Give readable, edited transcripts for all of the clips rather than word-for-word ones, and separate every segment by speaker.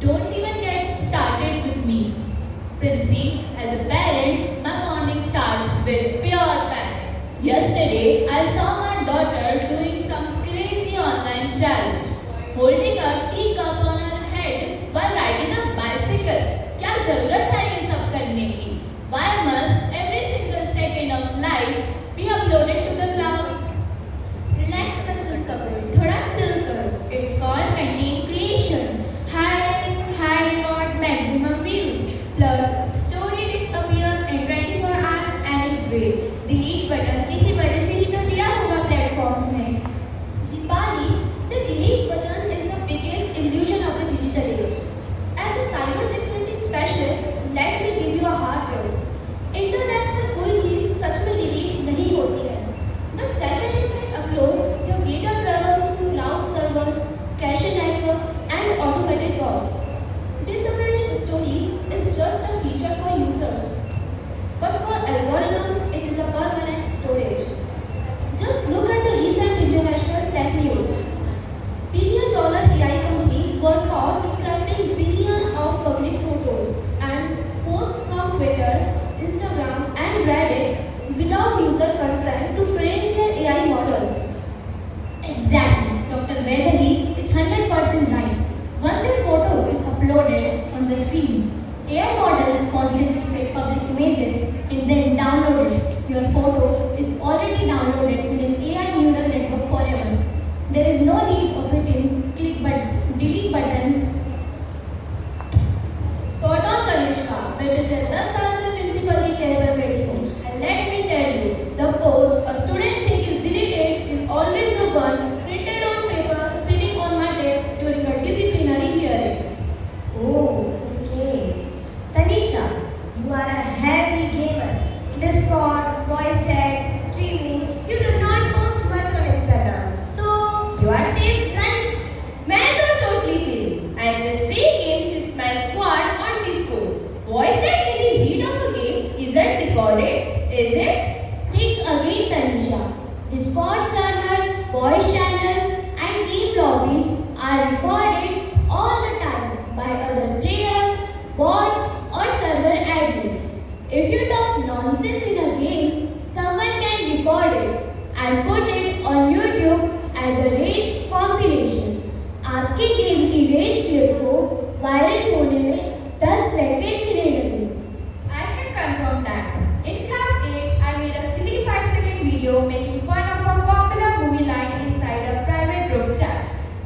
Speaker 1: Don't even get started with me. Princey, as a parent, my morning starts with pure panic. Yesterday, I saw my daughter doing some crazy online challenge, holding a teacup on her head while riding a bicycle. क्या जरूरत है ये सब करने की? Why must every single second of life be uploaded to the cloud?
Speaker 2: Relax, Mrs. Kapoor. थोड़ा chill करो. It's called content creation. High risk, high reward, maximum views. Plus, story disappears in 24 hours and it will. Delete button किसी वजह से ही तो दिया होगा platforms ने. Dipali, the delete button is the biggest illusion of the digital age. As a cybersecurity specialist, let me give you a hard truth. Internet पर कोई चीज सच में डिलीट नहीं होती है. The second you hit upload, your data travels to cloud servers, cache networks, and automated bots. Disappearing stories is just a feature for users, but for algorithm, it is a permanent storage. Just look at the recent international tech news. Billion-dollar AI companies were caught describing billions of public photos and posts from Twitter, Instagram, and Reddit without user consent to train their AI models.
Speaker 3: Exactly. Dr. Vedari is 100% right. Once your photo is uploaded on the screen, AI models constantly expect public images and then download it. Your photo is already downloaded with an AI neural network forever. There is no need of hitting click but delete button.
Speaker 2: Spot on, Kanishka. मैं पिछले 10 साल से principal की chair पर बैठी हूँ. And let me tell you, the post a student think is deleted is always the one printed on paper sitting on my desk during a disciplinary hearing.
Speaker 4: Oh, okay. Tanisha, you are a heavy gamer. Discord, voice chats, streaming. You do not post much on Instagram. So, you are safe, right?
Speaker 2: मैं तो totally chill. I'm just playing games with my squad on Discord. Voice chat in the heat of a game isn't recorded, is it?
Speaker 3: Think again, Tanisha. Discord servers, voice channels, and game lobbies are recorded all the time by other players, bots, or server admins. If you talk nonsense in a game, someone can record it and put it on YouTube as a rage compilation. आपके game की raise clip को viral होने में 10 second भी नहीं लगे.
Speaker 2: I can confirm that. In class 8, I made a silly 5-second video making fun of a popular movie line inside a private group chat.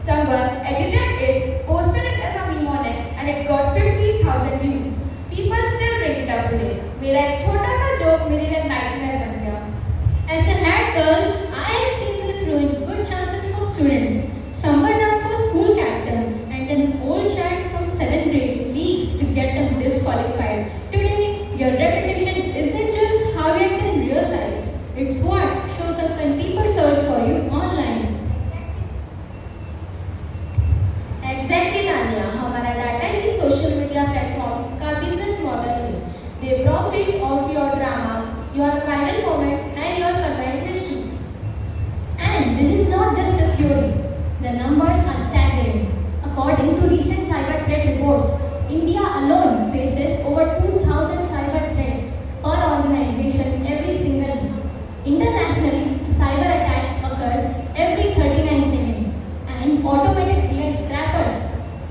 Speaker 2: Someone edited it, posted it as a meme on X, and it got 50,000 views. People still bring it up today. मेरा एक छोटा सा joke मेरे लिए nightmare बन गया.
Speaker 1: As the head girl, I have seen this ruin good chances for students. Someone asks for school captain and then old chat from 7th grade leaks to get them disqualified. Today, your reputation isn't just how you act in real life. It's what shows up when people search for you online.
Speaker 2: Exactly, Tanya. हमारा data ही social media platforms का business model है. They profit off your drama, your viral moments, and your content history.
Speaker 3: And this is not just a theory. The numbers are staggering. According to recent cyber threat reports, India alone faces over 2,000 cyber threats per organization every single week. Internationally, a cyber attack occurs every 39 seconds, and automated AI scrappers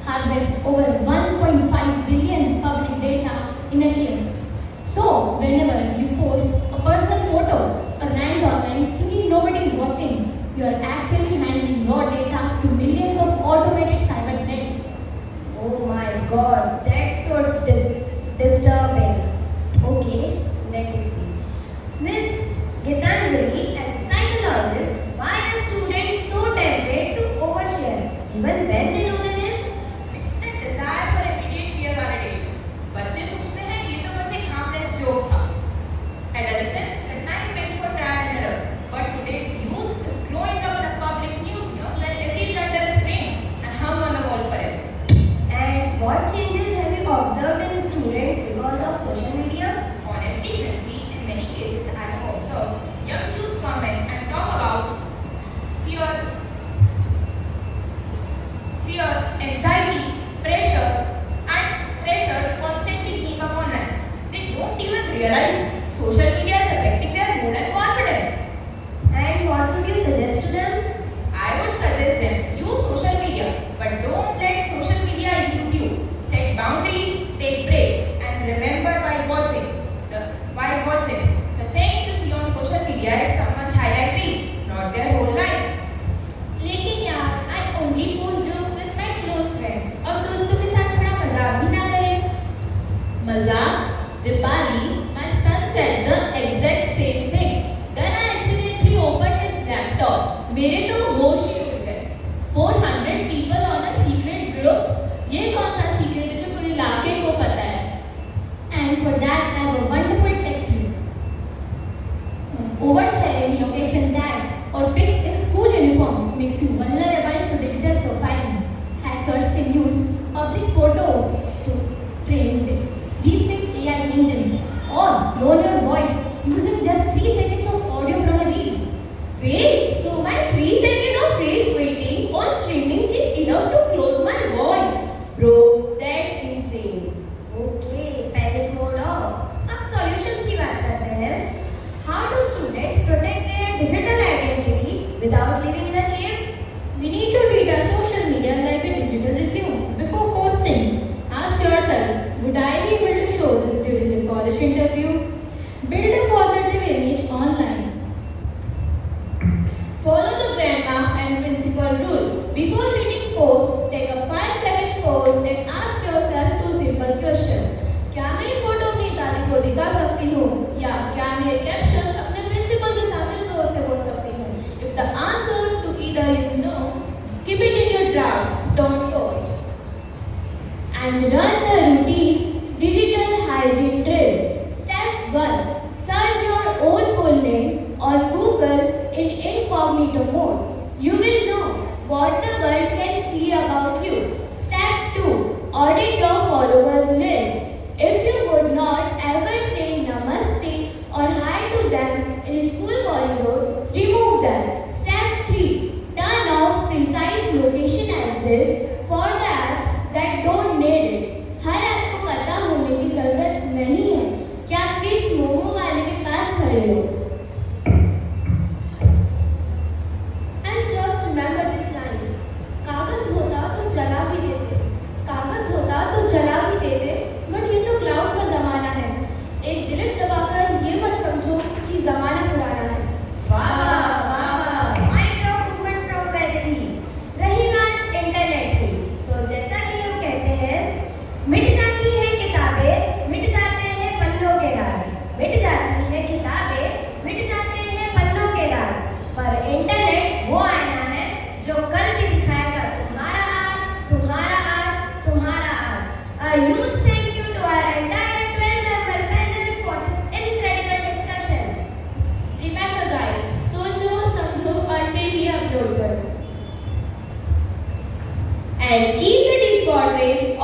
Speaker 3: harvest over 1.5 billion public data in a year. So, whenever you post a personal photo or rant online thinking nobody is watching, you are actually handing your data to millions of automated cyber threats.
Speaker 4: Oh my god, that's so disturbing. Okay, let it be. Miss Gitanjali, as a psychologist, why are students so tempted to overshare even when they know the risk?
Speaker 2: It's the desire for immediate peer validation. बच्चे सोचते हैं ये तो बस एक harmless joke था. Adolescence, a time meant for trial and error. But today's youth is growing up in a public museum where every blunder is framed and hung on the wall forever.
Speaker 4: And what changes have you observed in students because of social media?
Speaker 2: Honestly, Nancy, in many cases I have observed young youth comment and talk about fear, anxiety, pressure,
Speaker 4: same. Okay, panic mode off. अब solutions की बात करते हैं. How do students protect their digital identity without living in a cave?
Speaker 2: We need to treat our social media like a digital resume. Before posting, ask yourself, would I be able to show this during the college interview? Build a positive image online.
Speaker 1: Follow the grandma and principal rule. Before hitting post, take a 5-second pause and ask yourself 2 simple questions. क्या मैं ये photo अपनी दादी को दिखा सकती हूँ? या क्या मैं ये कैप्शन अपने प्रिंसिपल के सामने जोर से बोल सकती हूँ? If the answer to either is no, keep it in your drafts. Don't post.
Speaker 3: And run the routine digital hygiene drill. Step 1. Search your old full name on Google in incognito mode. You will know what the world can see about you. Step 2. Audit your followers list. If you would not ever say namaste or hi to them in school corridor, remove them. Step 3. Turn off precise location access for the apps that don't need it. Her app को पता होने की जरूरत नहीं है कि आप किस मोमो वाले के पास खड़े हो.
Speaker 2: And just remember this line. कागज होता तो जला भी देते. कागज होता तो जला भी देते. बट ये तो क्लाउड का जमाना है. एक डिलीट दबाकर ये मत समझो कि जमाना पुराना है.
Speaker 4: वाह वाह, माइक्रो मूवमेंट फ्रॉम वैलेरी. रही बात इंटरनेट की, तो जैसा कि हम कहते हैं, मिट जाती है किताबें, मिट जाते हैं पन्नों के राज. मिट जाती है किताबें, मिट जाते हैं पन्नों के राज. पर इंटरनेट वो आईना है जो कल भी दिखाएगा तुम्हारा आज, तुम्हारा आज, तुम्हारा आज. A huge thank you to our entire 12-member panel for this incredible discussion.
Speaker 1: Remember guys, सोचो, समझो और फिर ही अपलोड करो. And keep the Discord page